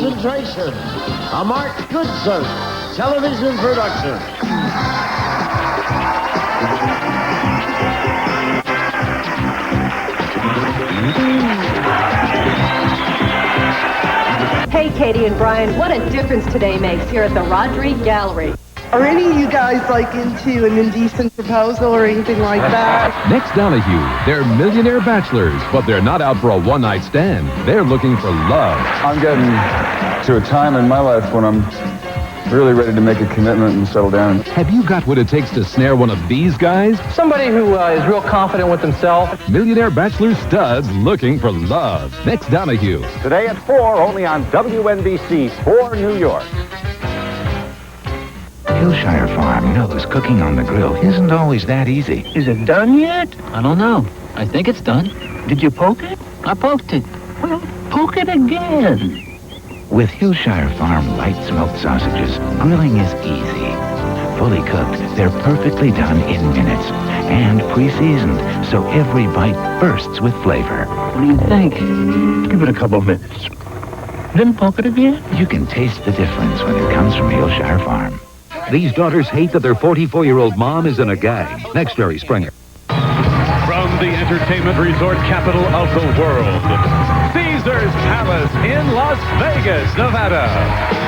Concentration. A Mark Goodson television production. Hey, Katie and Brian, what a difference today makes here at the Rodrigue Gallery. Are any of you guys like into an indecent proposal or anything like that? Next Donahue, they're millionaire bachelors, but they're not out for a one-night stand. They're looking for love. I'm getting to a time in my life when I'm really ready to make a commitment and settle down. Have you got what it takes to snare one of these guys? Somebody who is real confident with themselves. Millionaire bachelor studs looking for love. Next Donahue. Today at 4, only on WNBC 4 New York. Hillshire Farm knows cooking on the grill isn't always that easy. Is it done yet? I don't know. I think it's done. Did you poke it? I poked it. Well, poke it again. With Hillshire Farm light smoked sausages, grilling is easy. Fully cooked, they're perfectly done in minutes. And pre-seasoned, so every bite bursts with flavor. What do you think? Give it a couple minutes. Then poke it again. You can taste the difference when it comes from Hillshire Farm. These daughters hate that their 44-year-old mom is in a gang. Next, Jerry Springer. From the entertainment resort capital of the world, Caesar's Palace in Las Vegas, Nevada.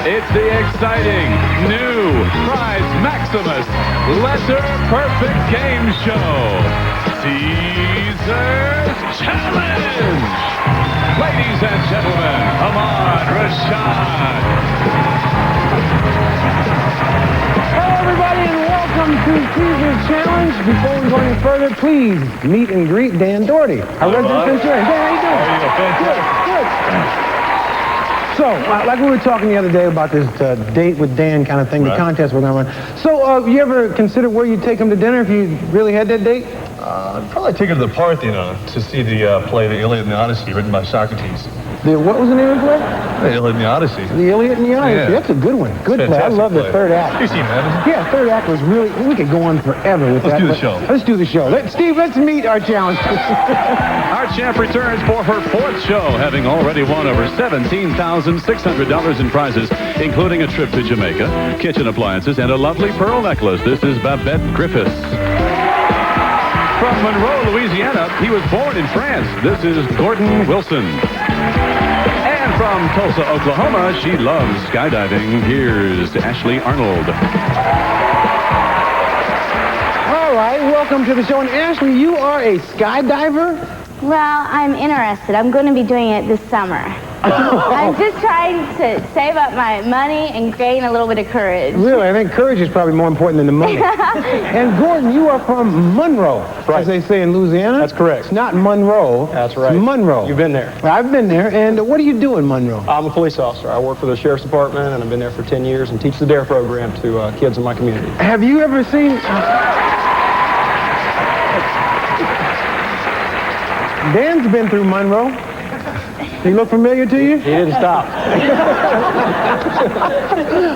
It's the exciting new Prize Maximus Lesser Perfect Game Show. Caesar's Challenge. Ladies and gentlemen, Ahmad Rashad. Hello, everybody, and welcome to Caesar's Challenge. Before we go any further, please meet and greet Dan Doherty, our resident Centurion. Dan, how you doing? Good. So, like we were talking the other day about this date with Dan kind of thing, the contest we're going to run. So, you ever consider where you'd take him to dinner if you really had that date? I'd probably take her to the Parthenon to see the play, The Iliad and the Odyssey, written by Socrates. What was the name of the play? The Iliad and the Odyssey. The Iliad and the Odyssey. Yeah. That's a good one. Good play. I love the third act. You've seen that? Yeah, third act was really, we could go on forever with that. Let's do the show. Let's do the show. Steve, let's meet our challenge. Our champ returns for her 4th show, having already won over $17,600 in prizes, including a trip to Jamaica, kitchen appliances, and a lovely pearl necklace. This is Babette Griffiths. From Monroe, Louisiana, he was born in France. This is Gordon Wilson. And from Tulsa, Oklahoma, she loves skydiving. Here's Ashley Arnold. All right, welcome to the show. And Ashley, you are a skydiver? Well, I'm interested. I'm going to be doing it this summer. I'm just trying to save up my money and gain a little bit of courage. Really? I think courage is probably more important than the money. And Gordon, you are from Monroe, as they say in Louisiana. That's correct. It's not Monroe. That's right. It's Monroe. You've been there. Well, I've been there. And what do you do in Monroe? I'm a police officer. I work for the Sheriff's Department, and I've been there for 10 years and teach the DARE program to kids in my community. Have you ever seen... Dan's been through Monroe. He look familiar to you? He didn't stop. All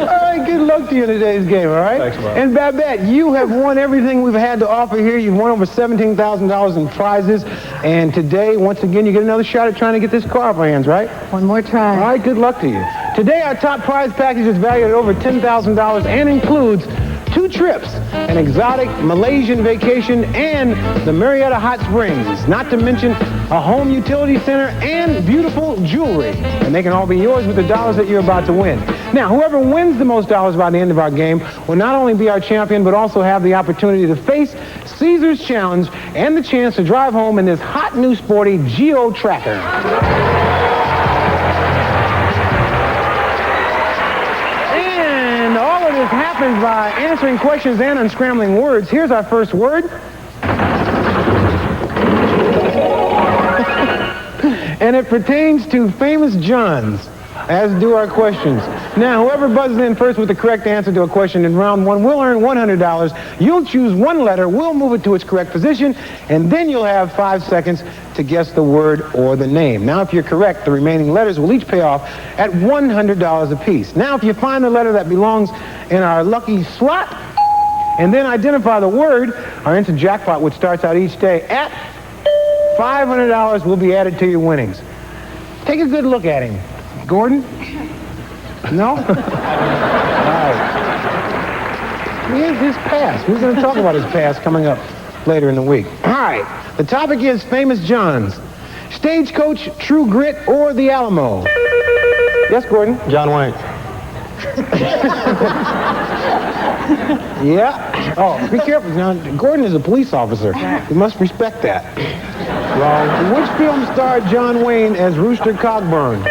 right, good luck to you in today's game, all right? Thanks, Bob. And Babette, you have won everything we've had to offer here. You've won over $17,000 in prizes. And today, once again, you get another shot at trying to get this car off our hands, right? One more try. All right, good luck to you. Today, our top prize package is valued at over $10,000 and includes 2 trips, an exotic Malaysian vacation, and the Marietta Hot Springs, not to mention a home utility center and beautiful jewelry. And they can all be yours with the dollars that you're about to win. Now, whoever wins the most dollars by the end of our game will not only be our champion, but also have the opportunity to face Caesar's Challenge and the chance to drive home in this hot new sporty Geo Tracker. This happens by answering questions and unscrambling words. Here's our first word. And it pertains to famous Johns, as do our questions. Now, whoever buzzes in first with the correct answer to a question in round 1 will earn $100. You'll choose one letter, we'll move it to its correct position, and then you'll have 5 seconds to guess the word or the name. Now, if you're correct, the remaining letters will each pay off at $100 apiece. Now, if you find the letter that belongs in our lucky slot, and then identify the word, our instant jackpot, which starts out each day at $500, will be added to your winnings. Take a good look at him. Gordon, No? All right. Here's his past. We're going to talk about his past coming up later in the week. All right. The topic is Famous Johns. Stagecoach, True Grit, or The Alamo? Yes, Gordon? John Wayne. Yeah. Oh, be careful. Now, Gordon is a police officer. You must respect that. Wrong. Which film starred John Wayne as Rooster Cogburn?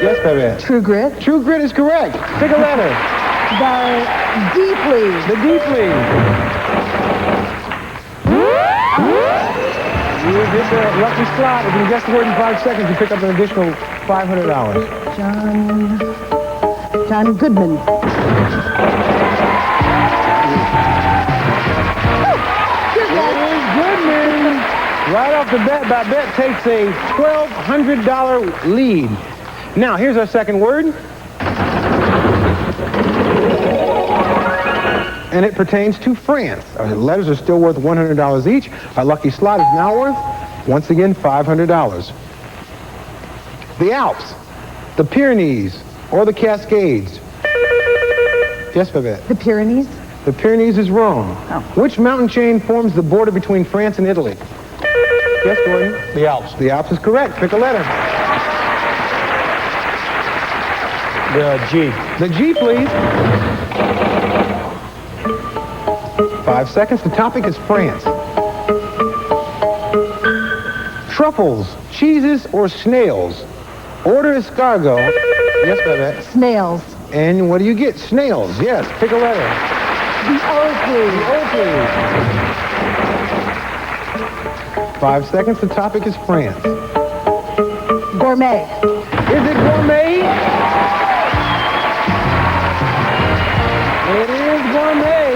Yes, Babette. True Grit. True Grit is correct. Pick a letter. The deep lead. The deep lead. You hit the lucky slot. If you can guess the word in 5 seconds, you pick up an additional $500. John Goodman. Goodman. Right off the bat, Babette takes a $1,200 lead. Now, here's our second word. And it pertains to France. Our letters are still worth $100 each. Our lucky slot is now worth, once again, $500. The Alps, the Pyrenees, or the Cascades? Yes, Babette? The Pyrenees. The Pyrenees is wrong. Oh. Which mountain chain forms the border between France and Italy? Yes, Gordon? The Alps. The Alps is correct. Pick a letter. The G. The G, please. 5 seconds. The topic is France. Truffles, cheeses, or snails? Order escargot. Yes, Babette? Snails. And what do you get? Snails. Yes. Pick a letter. The O, please. The O, please. 5 seconds. The topic is France. Gourmet. Is it gourmet? It is gourmet.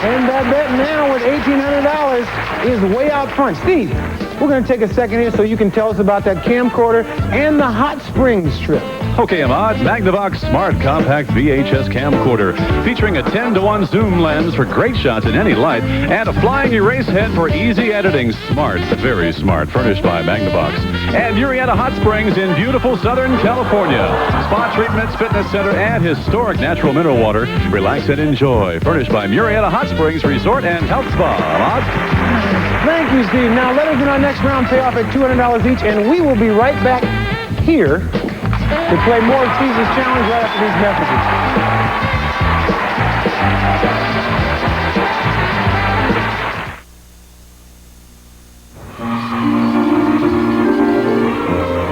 And Babette now with $1,800 is way out front. Steve, we're going to take a second here so you can tell us about that camcorder and the hot springs trip. Okay, Ahmad, Magnavox Smart Compact VHS Camcorder, featuring a 10-to-1 zoom lens for great shots in any light, and a flying erase head for easy editing. Smart, very smart, furnished by Magnavox. And Murrieta Hot Springs in beautiful Southern California. Spa treatments, fitness center, and historic natural mineral water. Relax and enjoy, furnished by Murrieta Hot Springs Resort and Health Spa. Ahmad? Thank you, Steve. Now, letters in our next round pay off at $200 each, and we will be right back here to play more of Steve's Challenge right after these messages.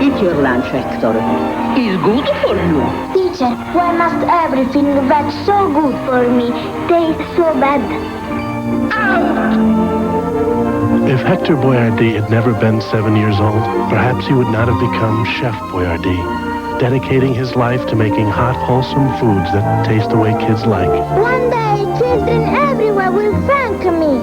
Eat your lunch, Hector. It's good for you. Teacher, why must everything that's so good for me taste so bad? If Hector Boyardee had never been 7 years old, perhaps he would not have become Chef Boyardee, dedicating his life to making hot, wholesome foods that taste the way kids like. One day, children everywhere will thank me.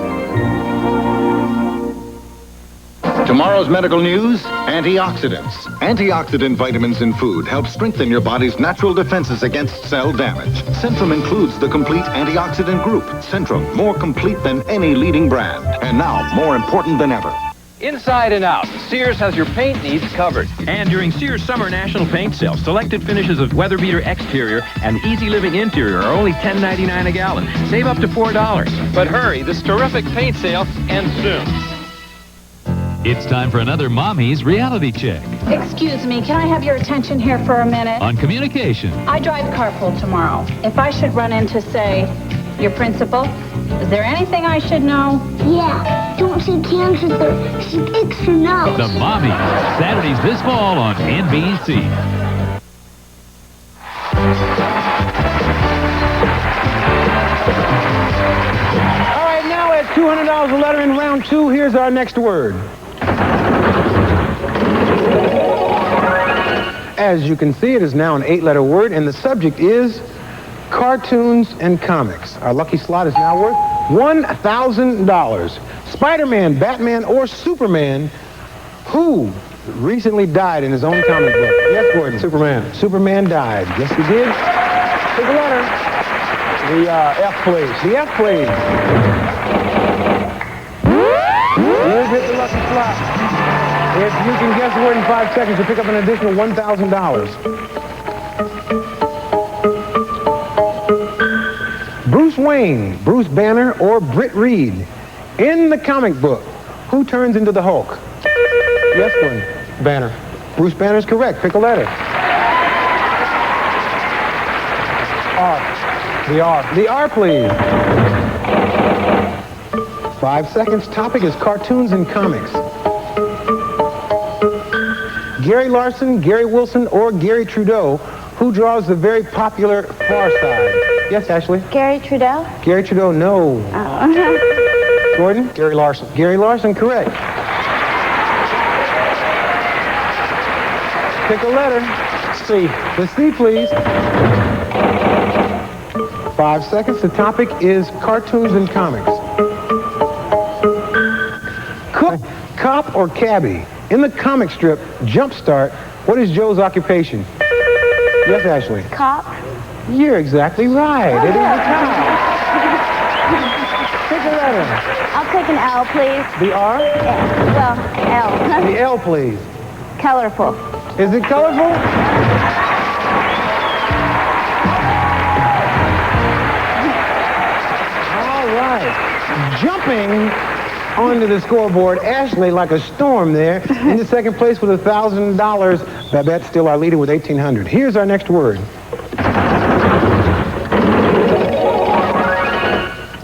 Tomorrow's medical news, antioxidants. Antioxidant vitamins in food help strengthen your body's natural defenses against cell damage. Centrum includes the complete antioxidant group. Centrum, more complete than any leading brand. And now, more important than ever. Inside and out, Sears has your paint needs covered. And during Sears Summer National Paint Sale, selected finishes of Weather Beater exterior and Easy Living interior are only $10.99 a gallon. Save up to $4. But hurry, this terrific paint sale ends soon. It's time for another Mommy's Reality Check. Excuse me, can I have your attention here for a minute? On communication. I drive carpool tomorrow. If I should run into, say, your principal, is there anything I should know? Yeah, don't say cancer there. She picks her nose. The Mommies, Saturdays this fall on NBC. All right, now at $200 a letter in round 2, here's our next word. As you can see, it is now an 8-letter word, and the subject is cartoons and comics. Our lucky slot is now worth $1,000. Spider-Man, Batman, or Superman, who recently died in his own comic book? Yes, Gordon. Superman. Superman died. Yes, he did. Pick a letter. The F, please. The F, please. You've hit the lucky slot. If you can guess the word in 5 seconds, you'll pick up an additional $1,000. Wayne, Bruce Banner, or Britt Reed? In the comic book, who turns into the Hulk? Yes, Gordon. Banner. Bruce Banner is correct. Pick a letter. R. The R. The R, please. 5 seconds. Topic is cartoons and comics. Gary Larson, Gary Wilson, or Gary Trudeau, who draws the very popular Far Side? Yes, Ashley? Gary Trudeau? Gary Trudeau, no. Gordon? Gary Larson. Gary Larson, correct. Pick a letter. C. The C, please. 5 seconds. The topic is cartoons and comics. Cook, cop, or cabbie? In the comic strip, Jumpstart, what is Joe's occupation? Yes, Ashley? Cop? You're exactly right. It is a cop. Pick a letter. I'll take an L, please. The R? Well, L. The L, please. Colorful. Is it colorful? All right. Jumping onto the scoreboard, Ashley, like a storm there, into second place with $1,000. Babette still our leader with $1,800. Here's our next word.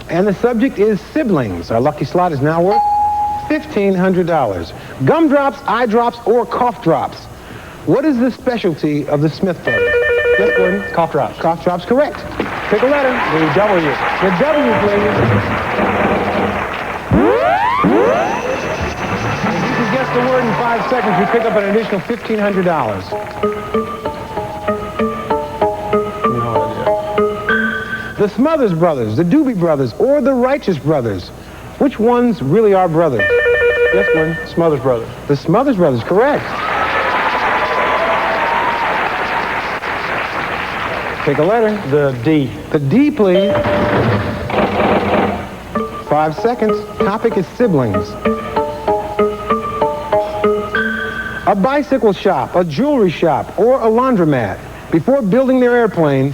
And the subject is siblings. Our lucky slot is now worth $1,500. Gumdrops, eye drops, or cough drops. What is the specialty of the Smith brothers? Yes, Gordon? Cough drops. Cough drops, correct. Pick a letter. The W. The W, please. If you can guess the word in 5 seconds, you pick up an additional $1,500. The Smothers Brothers, the Doobie Brothers, or the Righteous Brothers. Which ones really are brothers? Yes, Gordon? Smothers Brothers. The Smothers Brothers, correct. Pick a letter. The D. The D, please. 5 seconds. Topic is siblings. A bicycle shop, a jewelry shop, or a laundromat. Before building their airplane...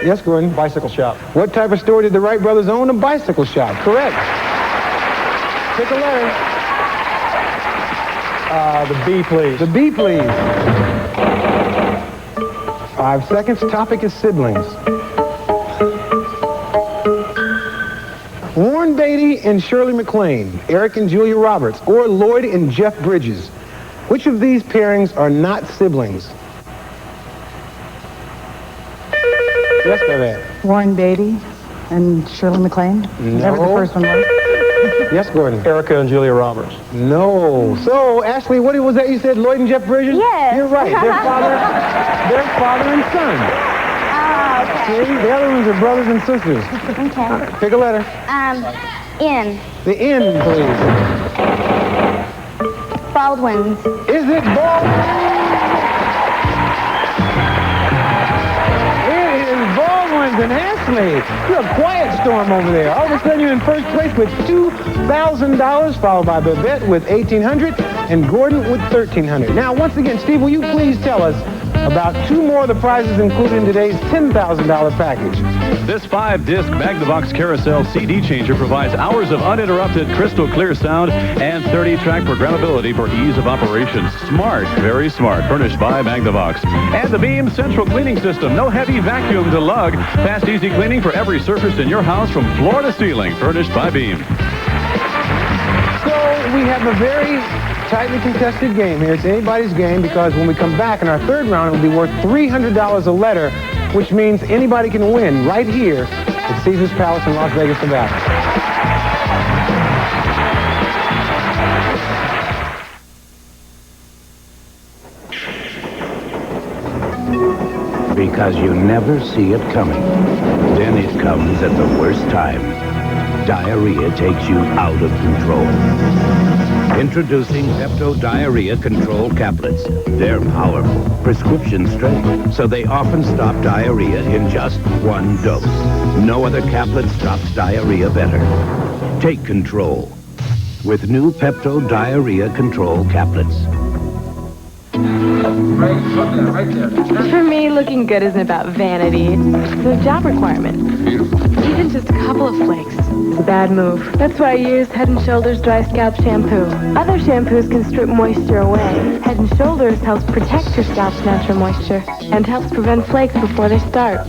Yes, Gordon? Bicycle shop. What type of store did the Wright brothers own? A bicycle shop. Correct. Pick a letter. The B, please. The B, please. 5 seconds. Topic is siblings. Warren Beatty and Shirley MacLaine, Eric and Julia Roberts, or Lloyd and Jeff Bridges. Which of these pairings are not siblings? Yes, Babette. Warren Beatty and Shirley MacLaine? No. Whatever the first one was. Yes, Gordon. Erica and Julia Roberts. No. So, Ashley, what was that you said? Lloyd and Jeff Bridges? Yes. You're right. They're father and son. Oh, okay. See, the other ones are brothers and sisters. Okay. Pick a letter. N. The N, please. Baldwin's. Is it Baldwin? And Ashley, you're a quiet storm over there. All of a sudden, you're in first place with $2,000, followed by Babette with $1,800 and Gordon with $1,300. Now, once again, Steve, will you please tell us about 2 more of the prizes included in today's $10,000 package? This 5-disc Magnavox Carousel CD changer provides hours of uninterrupted crystal clear sound and 30-track programmability for ease of operation. Smart, very smart, furnished by Magnavox. And the Beam Central Cleaning System. No heavy vacuum to lug. Fast, easy cleaning for every surface in your house from floor to ceiling. Furnished by Beam. So we have a very tightly contested game here. It's anybody's game because when we come back in our third round, it'll be worth $300 a letter, which means anybody can win right here at Caesar's Palace in Las Vegas, Nevada. Because you never see it coming. Then it comes at the worst time. Diarrhea takes you out of control. Introducing Pepto Diarrhea Control Caplets. They're powerful, prescription strength, so they often stop diarrhea in just 1 dose. No other caplet stops diarrhea better. Take control with new Pepto Diarrhea Control Caplets. For me, looking good isn't about vanity. It's a job requirement. Beautiful. just a couple of flakes. It's a bad move. That's why I use Head & Shoulders Dry Scalp Shampoo. Other shampoos can strip moisture away. Head & Shoulders helps protect your scalp's natural moisture and helps prevent flakes before they start.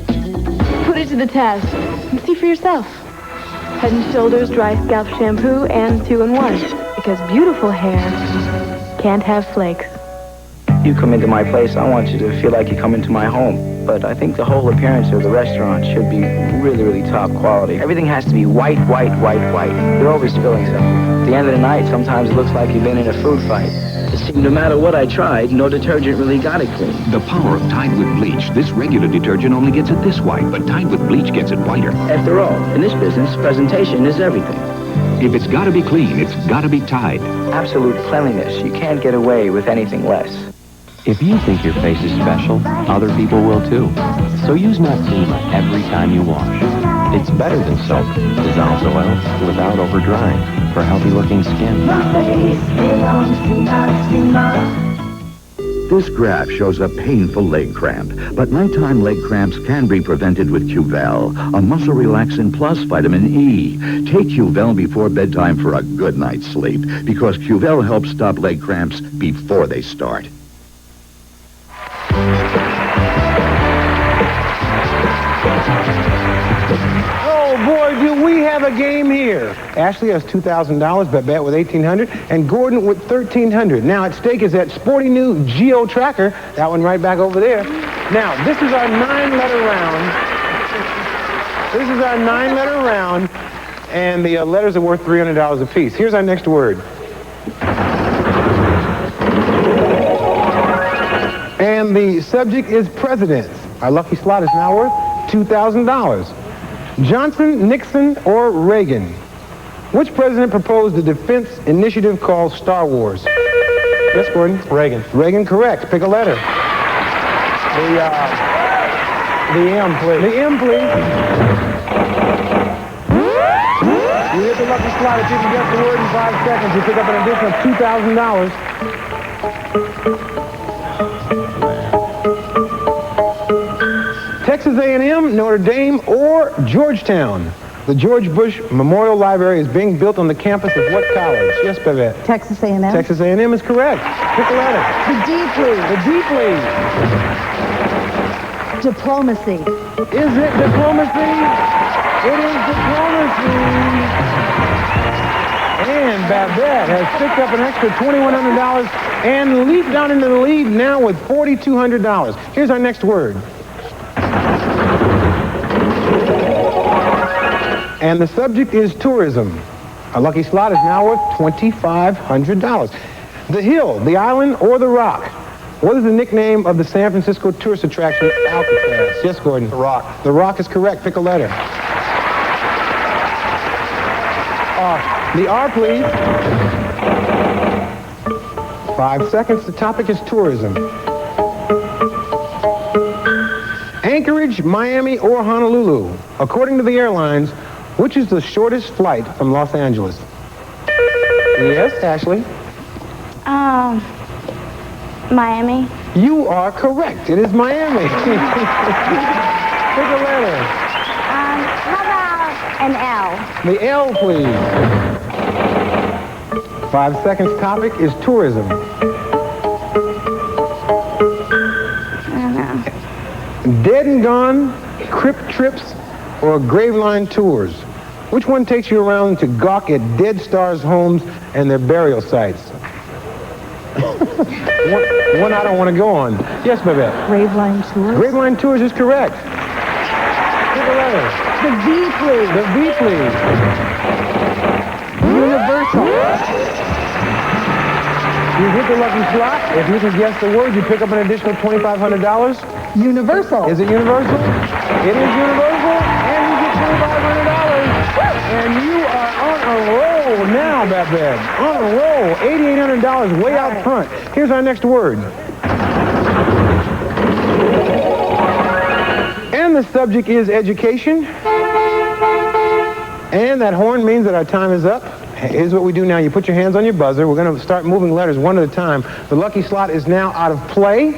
Put it to the test and see for yourself. Head & Shoulders Dry Scalp Shampoo and 2-in-1. Because beautiful hair can't have flakes. You come into my place, I want you to feel like you come into my home. But I think the whole appearance of the restaurant should be really, really top quality. Everything has to be white, white, white, white. You're overspilling something. At the end of the night, sometimes it looks like you've been in a food fight. See, no matter what I tried, no detergent really got it clean. The power of Tide with Bleach. This regular detergent only gets it this white, but Tide with Bleach gets it whiter. After all, in this business, presentation is everything. If it's gotta be clean, it's gotta be Tide. Absolute cleanliness. You can't get away with anything less. If you think your face is special, other people will too. So use Maxima every time you wash. It's better than soap. Dissolves oil without over-drying for healthy-looking skin. This graph shows a painful leg cramp, but nighttime leg cramps can be prevented with Qvel, a muscle relaxant plus vitamin E. Take Qvel before bedtime for a good night's sleep, because Qvel helps stop leg cramps before they start. Oh boy, do we have a game here. Ashley has $2,000, Babette with $1,800, and Gordon with $1,300. Now at stake is that sporty new Geo Tracker, that one right back over there. Now, this is our 9-letter round. And the letters are worth $300 apiece. Here's our next word. And the subject is presidents. Our lucky slot is now worth $2,000. Johnson, Nixon, or Reagan? Which president proposed the defense initiative called Star Wars? Yes, Gordon? Reagan. Reagan, correct. Pick a letter. The M, please. The M, please. You hit the lucky slot. If you can guess the word in 5 seconds, you pick up an additional $2,000. Texas A&M, Notre Dame, or Georgetown? The George Bush Memorial Library is being built on the campus of what college? Yes, Babette? Texas A&M. Texas A&M is correct. Pick a letter. The D, please. The D, please. Diplomacy. Is it diplomacy? It is diplomacy. And Babette has picked up an extra $2,100 and leaped down into the lead now with $4,200. Here's our next word. And the subject is tourism. Our lucky slot is now worth $2,500. The hill, the island, or the rock? What is the nickname of the San Francisco tourist attraction Alcatraz? Yes, Gordon? The Rock. The Rock is correct. Pick a letter. The R, please. 5 seconds. The topic is tourism. Anchorage, Miami, or Honolulu? According to the airlines, which is the shortest flight from Los Angeles? Yes, Ashley? Miami. You are correct. It is Miami. Pick a letter. How about an L? The L, please. 5 seconds. Topic is tourism. I don't know. Dead and Gone, Crypt Trips, or Graveline Tours? Which one takes you around to gawk at dead stars' homes and their burial sites? one I don't want to go on. Yes, Babette? Graveline Tours. Graveline Tours is correct. Pick a letter. The V, please. The V, please. Universal. You hit the lucky slot. If you can guess the word, you pick up an additional $2,500. Universal. Is it Universal? It is Universal, and you get $2,500. And you are on a roll now, Babette. On a roll. $8,800 way out front. Here's our next word. And the subject is education. And that horn means that our time is up. Here's what we do now. You put your hands on your buzzer. We're going to start moving letters one at a time. The lucky slot is now out of play.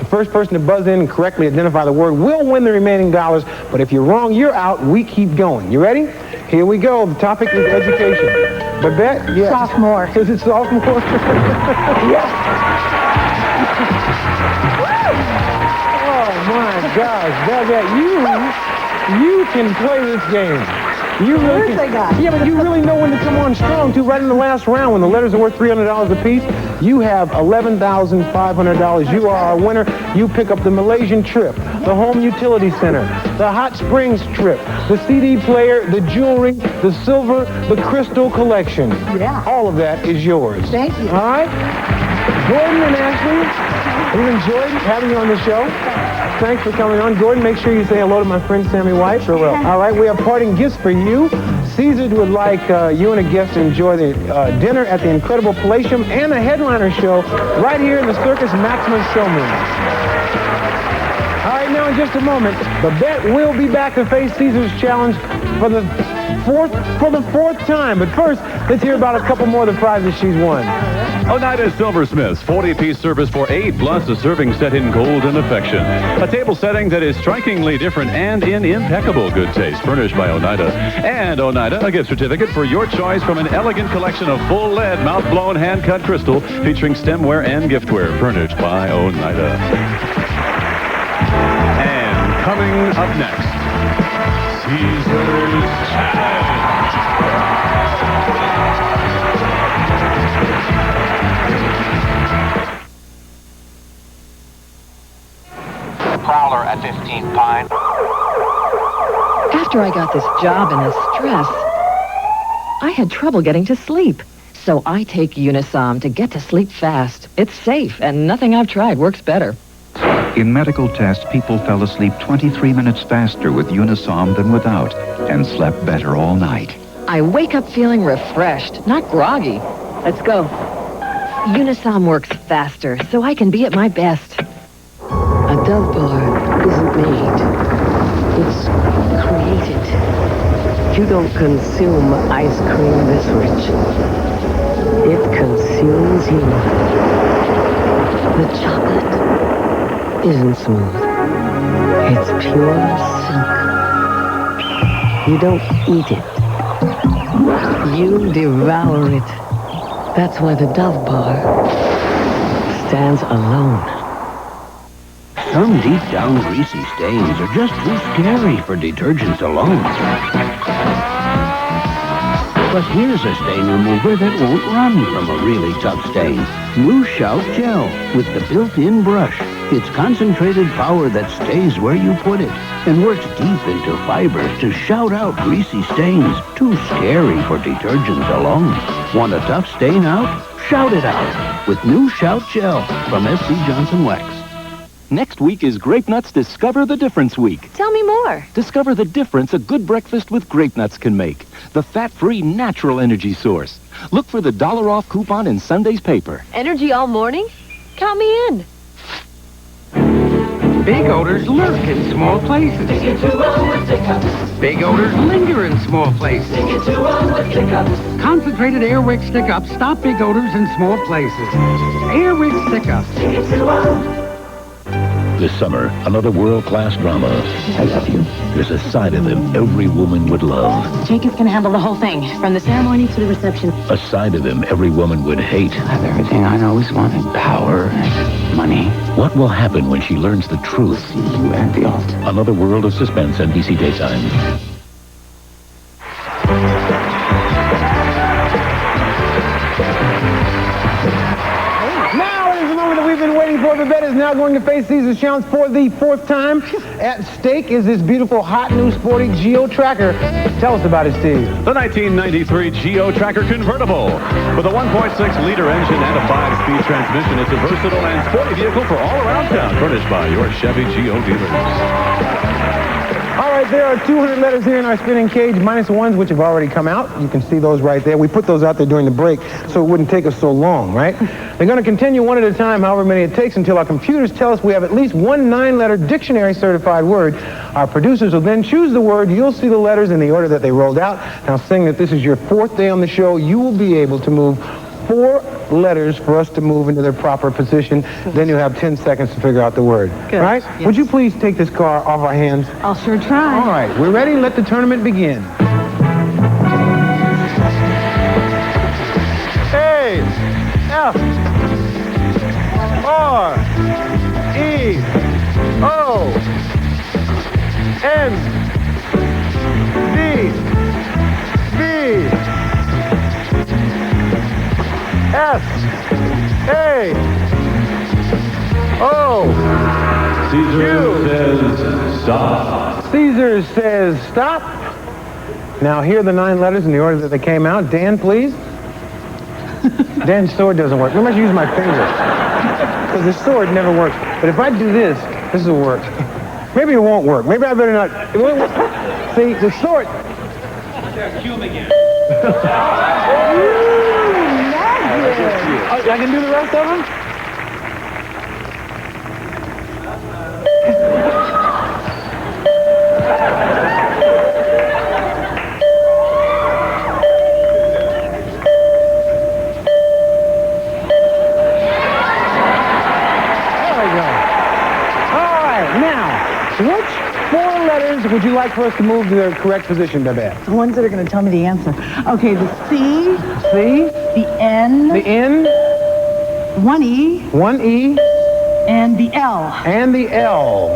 The first person to buzz in and correctly identify the word will win the remaining dollars. But if you're wrong, you're out. We keep going. You ready? Here we go. The topic is education. Babette? Yes. Sophomore. Is it sophomore? Yes. Oh, my gosh. Babette, you can play this game. You really can. Yeah, but you really know when to come on strong, too. Right in the last round, when the letters are worth $300 apiece, you have $11,500. You are our winner. You pick up the Malaysian trip, the home utility center, the hot springs trip, the CD player, the jewelry, the silver, the crystal collection. Yeah. All of that is yours. Thank you. All right? Gordon and Ashley, we enjoyed having you on the show. Thanks for coming on. Gordon, make sure you say hello to my friend Sammy White. Sure will. All right, we have parting gifts for you. Caesars would like you and a guest to enjoy the dinner at the Incredible Palatium and a headliner show right here in the Circus Maximus Showroom. All right, now in just a moment, Babette will be back to face Caesar's challenge for the fourth time. But first, let's hear about a couple more of the prizes she's won. Oneida Silversmith's 40-piece service for 8 plus a serving set in gold and affection. A table setting that is strikingly different and in impeccable good taste, furnished by Oneida. And Oneida, a gift certificate for your choice from an elegant collection of full lead, mouth-blown, hand-cut crystal featuring stemware and giftware, furnished by Oneida. And coming up next, Caesar's Challenge. Prowler at 15 Pine. After I got this job and the stress, I had trouble getting to sleep. So I take Unisom to get to sleep fast. It's safe, and nothing I've tried works better. In medical tests, people fell asleep 23 minutes faster with Unisom than without, and slept better all night. I wake up feeling refreshed, not groggy. Let's go. Unisom works faster, so I can be at my best. A Dove bar isn't made. It's created. You don't consume ice cream this rich. It consumes you. The chocolate isn't smooth. It's pure silk. You don't eat it. You devour it. That's why the Dove bar stands alone. Some deep down greasy stains are just too scary for detergents alone. But here's a stain remover that won't run from a really tough stain. Blue Shout Gel with the built-in brush. It's concentrated power that stays where you put it and works deep into fibers to shout out greasy stains too scary for detergents alone. Want a tough stain out? Shout it out with new Shout Gel from SC Johnson Wax. Next week is Grape Nuts Discover the Difference Week. Tell me more. Discover the difference a good breakfast with grape nuts can make. The fat-free natural energy source. Look for the $1 off coupon in Sunday's paper. Energy all morning? Count me in. Big odors lurk in small places. Big odors linger in small places. Concentrated Airwick Stick-Ups stop big odors in small places. Airwick Stick-Ups. This summer, another world-class drama. I love you. There's a side of him every woman would love. Jacob can handle the whole thing, from the ceremony to the reception. A side of him every woman would hate. I have everything I always wanted. Power and money. What will happen when she learns the truth? See you at the altar. Another world of suspense, NBC Daytime. Babette is now going to face Caesar's Challenge for the 4th time. At stake is this beautiful, hot, new, sporty Geo Tracker. Tell us about it, Steve. The 1993 Geo Tracker Convertible. With a 1.6-liter engine and a 5-speed transmission, it's a versatile and sporty vehicle for all around town, furnished by your Chevy Geo dealers. All right, there are 200 letters here in our spinning cage, minus the ones which have already come out. You can see those right there. We put those out there during the break so it wouldn't take us so long, right? They're going to continue one at a time, however many it takes, until our computers tell us we have at least one 9-letter dictionary-certified word. Our producers will then choose the word. You'll see the letters in the order that they rolled out. Now, seeing that this is your 4th day on the show, you will be able to move 4 letters for us to move into their proper position. Then you'll have 10 seconds to figure out the word. Good. All right? Yes. Would you please take this car off our hands? I'll sure try. All right. We're ready. Let the tournament begin. A, F, R, E, O, N, D, B, S, A, O, Caesar says stop. Caesar says stop. Now here are the 9 letters in the order that they came out. Dan, please. Dan's sword doesn't work. We must use my fingers. Because the sword never works. But if I do this, this will work. Maybe it won't work. Maybe I better not. It won't work. See, the sword. Cue him again. I can do the rest of them? Which 4 letters would you like for us to move to their correct position, Babette? The ones that are going to tell me the answer. Okay, the C. C. The N. The N. 1 E. 1 E. And the L. And the L.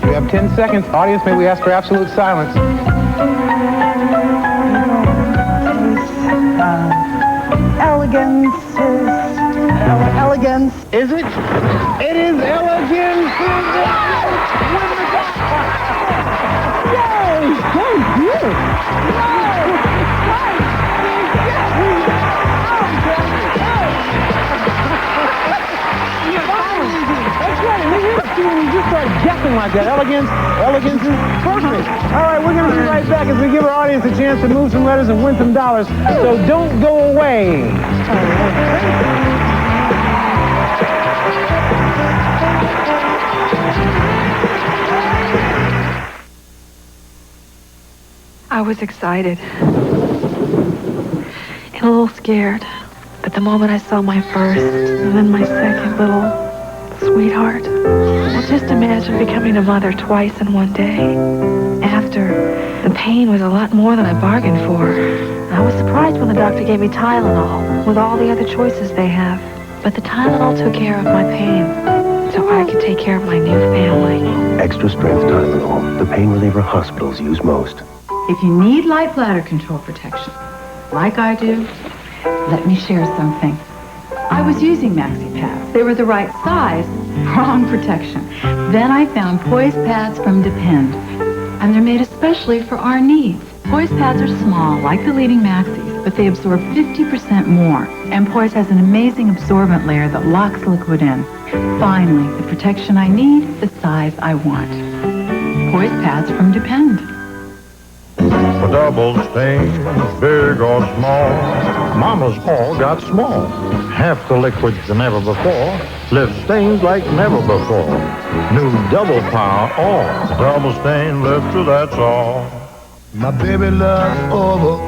We have 10 seconds. Audience, may we ask for absolute silence? Elegance. Elegance. Is it? It is elegance. Yay! Thank you. That's right. We just start guessing like that. Elegance is perfect. All right, we're going to be right back as we give our audience a chance to move some letters and win some dollars. So don't go away. I was excited and a little scared. But the moment I saw my first and then my second little sweetheart, I just imagined becoming a mother twice in one day. After, the pain was a lot more than I bargained for. I was surprised when the doctor gave me Tylenol with all the other choices they have. But the Tylenol took care of my pain, so I could take care of my new family. Extra strength Tylenol, the pain reliever hospitals use most. If you need light bladder control protection, like I do, let me share something. I was using maxi pads. They were the right size, wrong protection. Then I found Poise pads from Depend, and they're made especially for our needs. Poise pads are small, like the leading maxis, but they absorb 50% more. And Poise has an amazing absorbent layer that locks liquid in. Finally, the protection I need, the size I want. Poise pads from Depend. For double stains, big or small, Mama's all got small. Half the liquid than ever before, lifts stains like never before. New double power all, double stain lifter, that's all. My baby loves oval,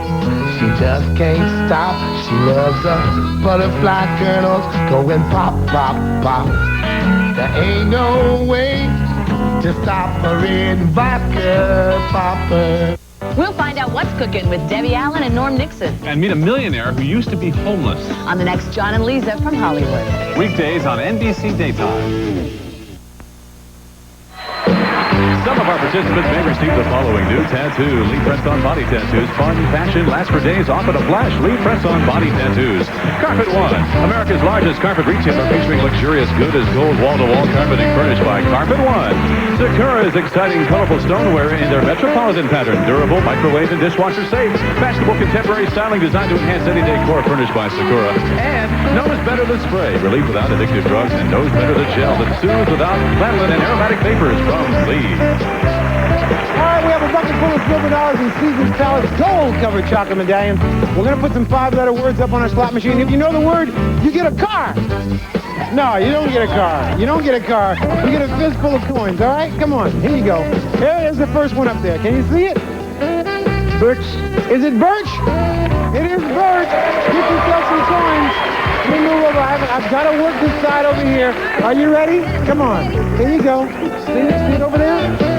she just can't stop. She loves the butterfly kernels going pop, pop, pop. There ain't no way to stop her in vodka popper. We'll find out what's cooking with Debbie Allen and Norm Nixon And meet a millionaire who used to be homeless. on the next John and Lisa from Hollywood. Weekdays on NBC Daytime. Some of our participants may receive the following new tattoo. Lee Press-On Body Tattoos. Fun, fashion, lasts for days, off at a flash. Lee Press-On Body Tattoos. Carpet One, America's largest carpet retailer featuring luxurious good as gold wall-to-wall carpeting furnished by Carpet One. Sakura's exciting, colorful stoneware in their metropolitan pattern. Durable, microwave, and dishwasher safe. Fashionable contemporary styling designed to enhance any decor furnished by Sakura. And Nose Better Than Spray. Relief without addictive drugs and Nose Better Than Gel that soothes without lanolin and aromatic vapors from Lee. All right, we have a bucket full of silver dollars and Caesar's Palace gold-covered chocolate medallions. We're going to put some 5-letter words up on our slot machine. If you know the word, you get a car. No, you don't get a car. You don't get a car. You get a fistful of coins, all right? Come on, here you go. Here's the first one up there. Can you see it? Birch. Is it birch? It is Bert. Get yourself some coins. Let me move over. I've got to work this side over here. Are you ready? Come on. There you go. See it over there?